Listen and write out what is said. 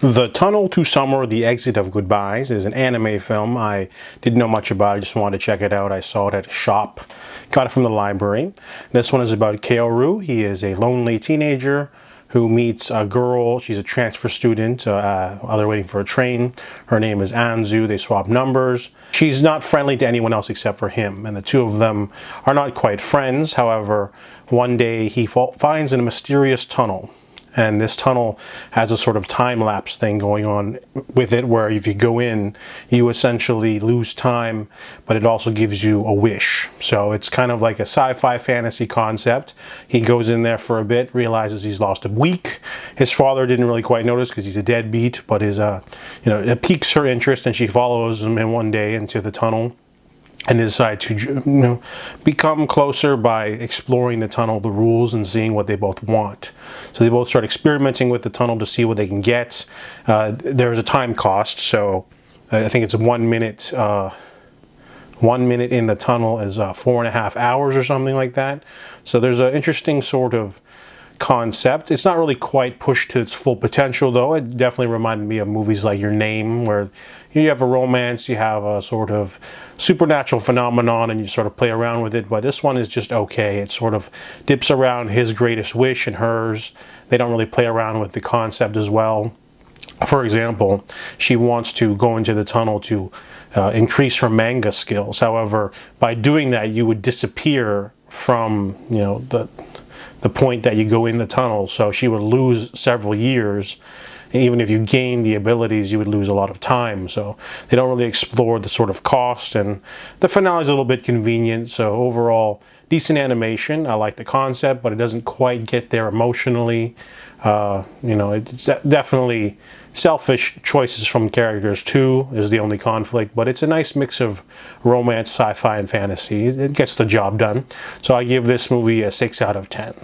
The Tunnel to Summer, The Exit of Goodbyes is an anime film. I didn't know much about it, just wanted to check it out. I saw it at a shop, got it from the library. This one is about Kaoru. He is a lonely teenager who meets a girl. She's a transfer student. They're waiting for a train. Her name is Anzu. They swap numbers. She's not friendly to anyone else except for him, and the two of them are not quite friends. However, one day he finds a mysterious tunnel. And this tunnel has a sort of time-lapse thing going on with it, where if you go in, you essentially lose time, but it also gives you a wish. So it's kind of like a sci-fi fantasy concept. He goes in there for a bit, realizes he's lost a week. His father didn't really quite notice because he's a deadbeat, but it piques her interest, and she follows him in one day into the tunnel. And they decide to become closer by exploring the tunnel, the rules, and seeing what they both want. So they both start experimenting with the tunnel to see what they can get. There's a time cost, so I think it's 1 minute. 1 minute in the tunnel is 4.5 hours or something like that. So there's an interesting sort of concept. It's not really quite pushed to its full potential, though. It definitely reminded me of movies like Your Name, where you have a romance, you have a sort of supernatural phenomenon, and you sort of play around with it. But this one is just okay. It sort of dips around his greatest wish and hers. They don't really play around with the concept as well. For example, she wants to go into the tunnel to increase her manga skills. However, by doing that, you would disappear from the point that you go in the tunnel, so she would lose several years. And even if you gain the abilities, you would lose a lot of time. So they don't really explore the sort of cost, and the finale is a little bit convenient. So overall, decent animation. I like the concept, but it doesn't quite get there emotionally. It's definitely selfish choices from characters too is the only conflict, but it's a nice mix of romance, sci-fi, and fantasy. It gets the job done. So I give this movie a 6 out of 10.